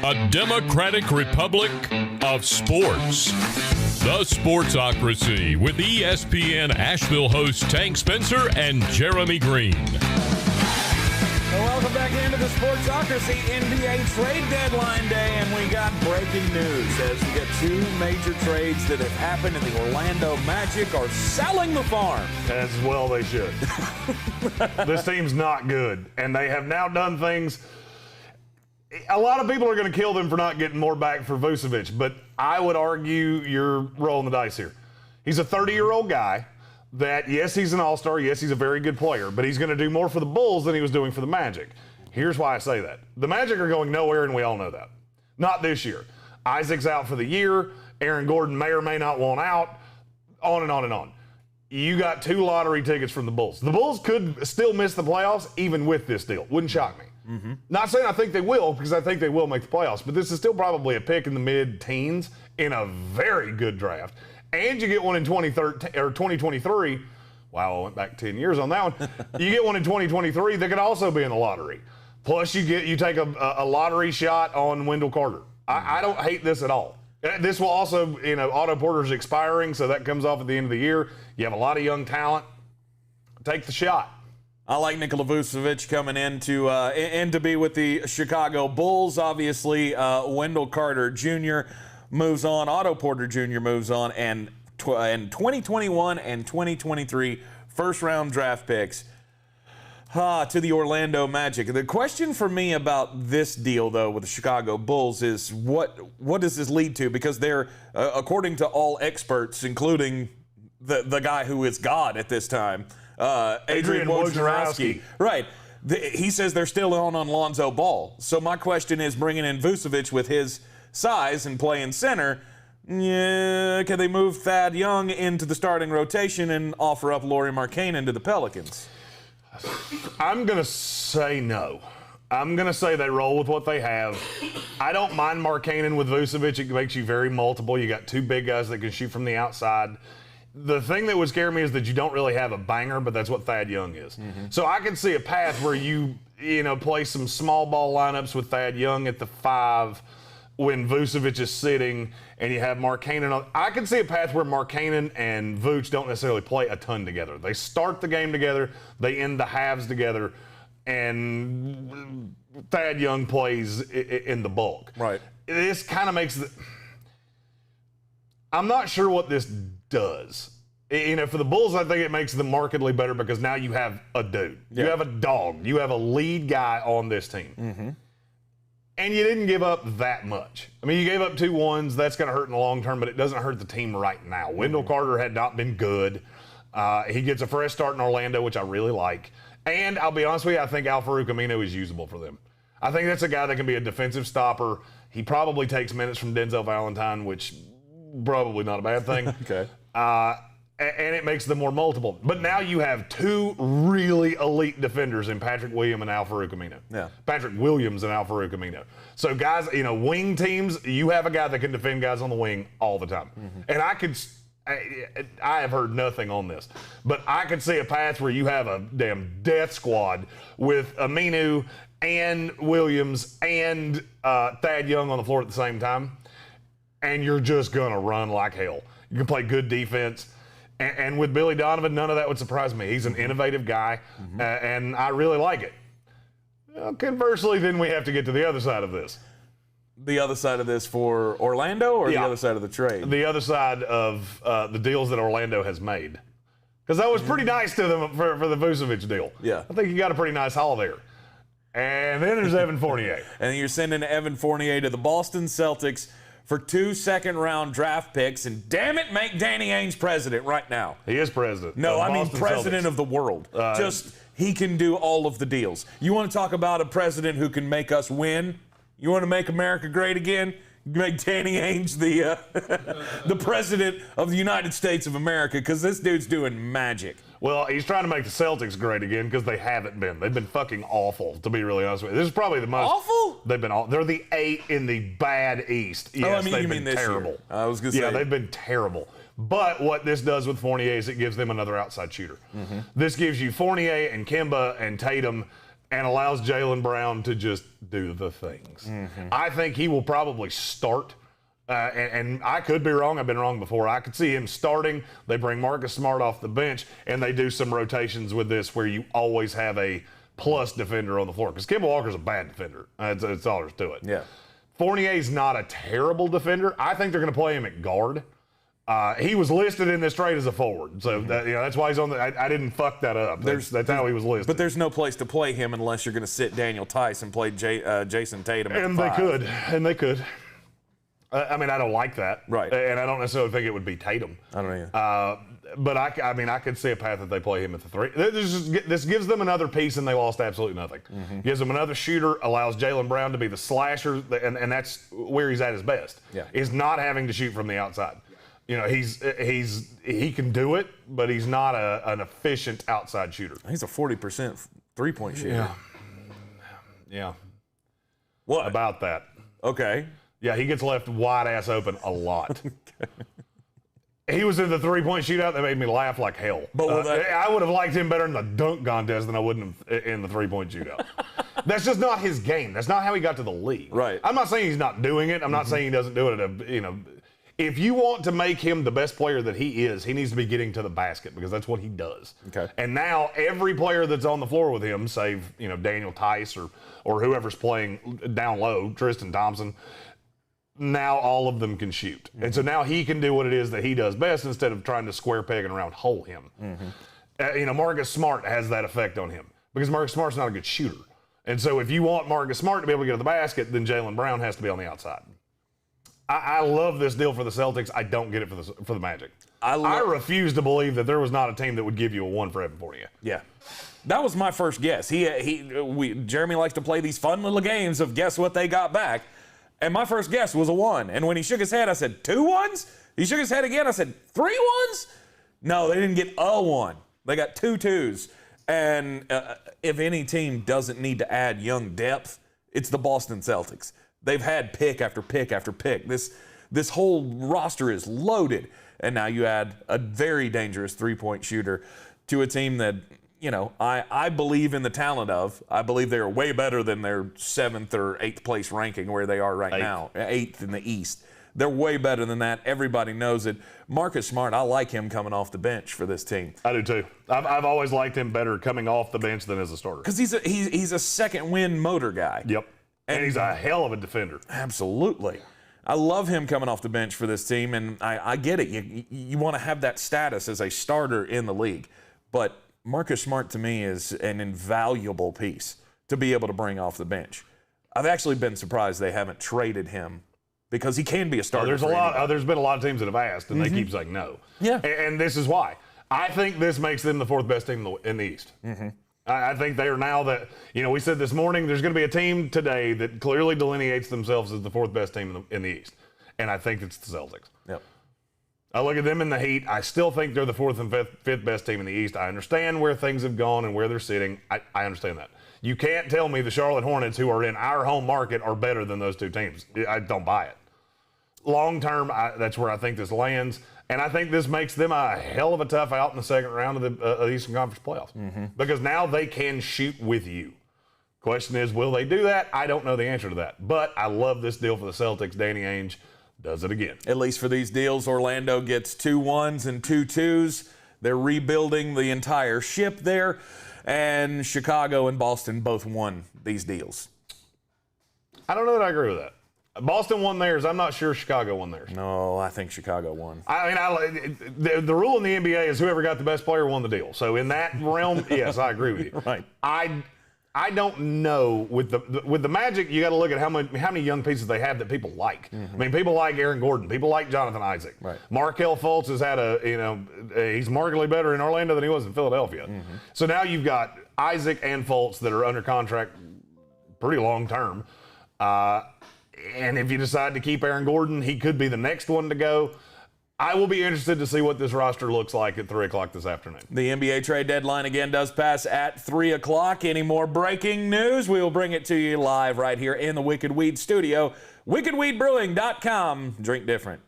A democratic republic of sports. The Sportsocracy with ESPN Asheville hosts Tank Spencer and Jeremy Greene. Well, welcome back into the Sportsocracy NBA trade deadline day, and we got breaking news as we get two major trades that have happened, and the Orlando Magic are selling the farm. As well they should. This team's not good, and they have now done things. A lot of people are going to kill them for not getting more back for Vucevic, but I would argue you're rolling the dice here. He's a 30-year-old guy that, yes, he's an all-star, yes, he's a very good player, but he's going to do more for the Bulls than he was doing for the Magic. Here's why I say that. The Magic are going nowhere, and we all know that. Not this year. Isaac's out for the year. Aaron Gordon may or may not want out. On and on and on. You got 2 lottery tickets from the Bulls. The Bulls could still miss the playoffs even with this deal. Wouldn't shock me. Mm-hmm. Not saying I think they will, because I think they will make the playoffs, but this is still probably a pick in the mid-teens in a very good draft. And you get one in 2023. Wow, I went back 10 years on that one. You get one in 2023 that could also be in the lottery. Plus, you take a lottery shot on Wendell Carter. I don't hate this at all. This will also, Otto Porter's expiring, so that comes off at the end of the year. You have a lot of young talent. Take the shot. I like Nikola Vucevic coming in to be with the Chicago Bulls. Obviously, Wendell Carter Jr. moves on. Otto Porter Jr. moves on. And 2021 and 2023 first-round draft picks to the Orlando Magic. The question for me about this deal, though, with the Chicago Bulls is what does this lead to? Because they're, according to all experts, including the guy who is God at this time, Adrian Wojnarowski. Right. He says they're still on Lonzo Ball. So my question is, bringing in Vucevic with his size and playing center, can they move Thad Young into the starting rotation and offer up Lauri Markkanen to the Pelicans? I'm going to say no. I'm going to say they roll with what they have. I don't mind Markkanen with Vucevic. It makes you very multiple. You got 2 big guys that can shoot from the outside. The thing that would scare me is that you don't really have a banger, but that's what Thad Young is. Mm-hmm. So I can see a path where you play some small ball lineups with Thad Young at the 5 when Vucevic is sitting, and you have Markkanen. I can see a path where Markkanen and Vooch don't necessarily play a ton together. They start the game together, they end the halves together, and Thad Young plays in the bulk. Right. This kind of makes I'm not sure what this does. For the Bulls, I think it makes them markedly better because now you have a dude. Yeah. You have a dog. You have a lead guy on this team. Mm-hmm. And you didn't give up that much. I mean, you gave up 2 ones. That's going to hurt in the long term, but it doesn't hurt the team right now. Mm-hmm. Wendell Carter had not been good. He gets a fresh start in Orlando, which I really like. And I'll be honest with you, I think Al-Farouq Aminu is usable for them. I think that's a guy that can be a defensive stopper. He probably takes minutes from Denzel Valentine, which probably not a bad thing. Okay. And it makes them more multiple. But now you have 2 really elite defenders in Patrick Williams and Al-Farouq Aminu. Yeah. Patrick Williams and Al-Farouq Aminu. So guys, wing teams, you have a guy that can defend guys on the wing all the time. Mm-hmm. And I have heard nothing on this, but I could see a path where you have a damn death squad with Aminu and Williams and Thad Young on the floor at the same time, and you're just going to run like hell. You can play good defense. And with Billy Donovan, none of that would surprise me. He's an innovative guy, and I really like it. Conversely, then we have to get to the other side of this. The other side of this for Orlando, or the other side of the trade? The other side of the deals that Orlando has made. Because that was pretty nice to them for the Vucevic deal. Yeah. I think you got a pretty nice haul there. And then there's Evan Fournier. And you're sending Evan Fournier to the Boston Celtics for 2 second-round draft picks, and damn it, make Danny Ainge president right now. He is president. No, I mean president of the world. He can do all of the deals. You want to talk about a president who can make us win? You want to make America great again? Make Danny Ainge the president of the United States of America, because this dude's doing magic. Well, he's trying to make the Celtics great again because they haven't been. They've been fucking awful, to be really honest with you. This is probably the most awful. They've been all. They're the 8 in the bad East. Yes, they've been terrible. Year. I was gonna say, yeah, they've been terrible. But what this does with Fournier is it gives them another outside shooter. Mm-hmm. This gives you Fournier and Kemba and Tatum and allows Jaylen Brown to just do the things. I think he will probably start. And I could be wrong. I've been wrong before. I could see him starting. They bring Marcus Smart off the bench, and they do some rotations with this where you always have a plus defender on the floor. Because Kemba Walker's a bad defender. That's all there's to it. Yeah. Fournier's not a terrible defender. I think they're going to play him at guard. He was listed in this trade as a forward, so that's why he's on the. I didn't fuck that up. That's how he was listed. But there's no place to play him unless you're going to sit Daniel Tice and play Jason Tatum. And they could. I mean, I don't like that. Right. And I don't necessarily think it would be Tatum. I don't either. But I could see a path that they play him at the 3. This gives them another piece, and they lost absolutely nothing. Gives them another shooter, allows Jaylen Brown to be the slasher, and that's where he's at his best. Yeah. Is not having to shoot from the outside. You know, he can do it, but he's not an efficient outside shooter. He's a 40% three-point shooter. Yeah. What about that? Okay. Yeah, he gets left wide ass open a lot. He was in the 3-point shootout that made me laugh like hell. But I would have liked him better in the dunk contest than I would in the 3-point shootout. That's just not his game. That's not how he got to the league. Right. I'm not saying he's not doing it. I'm not saying he doesn't do it if you want to make him the best player that he is, he needs to be getting to the basket because that's what he does. Okay. And now every player that's on the floor with him, save Daniel Tice or whoever's playing down low, Tristan Thompson, now all of them can shoot. And so now he can do what it is that he does best instead of trying to square peg and round hole him. Marcus Smart has that effect on him because Marcus Smart's not a good shooter. And so if you want Marcus Smart to be able to get to the basket, then Jaylen Brown has to be on the outside. I love this deal for the Celtics. I don't get it for the Magic. I refuse to believe that there was not a team that would give you a 1 for Evan Fournier. Yeah. That was my first guess. Jeremy likes to play these fun little games of guess what they got back. And my first guess was a 1. And when he shook his head, I said, 2 1s? He shook his head again. I said, 3 1s? No, they didn't get a 1. They got 2 2s. And if any team doesn't need to add young depth, it's the Boston Celtics. They've had pick after pick after pick. This whole roster is loaded. And now you add a very dangerous 3-point shooter to a team that, I believe in the talent of. I believe they are way better than their 7th or 8th place ranking where they are right now. 8th in the East. They're way better than that. Everybody knows it. Marcus Smart, I like him coming off the bench for this team. I do too. I've always liked him better coming off the bench than as a starter. Because he's a second win motor guy. Yep. And he's a hell of a defender. Absolutely. I love him coming off the bench for this team, and I get it. You want to have that status as a starter in the league. But Marcus Smart, to me, is an invaluable piece to be able to bring off the bench. I've actually been surprised they haven't traded him because he can be a starter. There's been a lot of teams that have asked, and they keep saying no. Yeah. And this is why. I think this makes them the 4th best team in the East. I think they are now that, we said this morning there's going to be a team today that clearly delineates themselves as the 4th best team in the East. And I think it's the Celtics. Yep. I look at them in the Heat. I still think they're the 4th and 5th best team in the East. I understand where things have gone and where they're sitting. I understand that. You can't tell me the Charlotte Hornets, who are in our home market, are better than those 2 teams. I don't buy it. Long term, that's where I think this lands. And I think this makes them a hell of a tough out in the second round of the Eastern Conference playoffs. Because now they can shoot with you. Question is, will they do that? I don't know the answer to that. But I love this deal for the Celtics. Danny Ainge does it again. At least for these deals, Orlando gets 2 1s and 2 2s. They're rebuilding the entire ship there. And Chicago and Boston both won these deals. I don't know that I agree with that. Boston won theirs. I'm not sure Chicago won theirs. No, I think Chicago won. The rule in the NBA is whoever got the best player won the deal. So in that realm, yes, I agree with you. Right. I don't know with the Magic. You got to look at how many young pieces they have that people like. I mean, people like Aaron Gordon. People like Jonathan Isaac. Right. Markelle Fultz has had he's markedly better in Orlando than he was in Philadelphia. So now you've got Isaac and Fultz that are under contract pretty long term. And if you decide to keep Aaron Gordon, he could be the next one to go. I will be interested to see what this roster looks like at 3 o'clock this afternoon. The NBA trade deadline again does pass at 3 o'clock. Any more breaking news? We will bring it to you live right here in the Wicked Weed studio. WickedWeedBrewing.com. Drink different.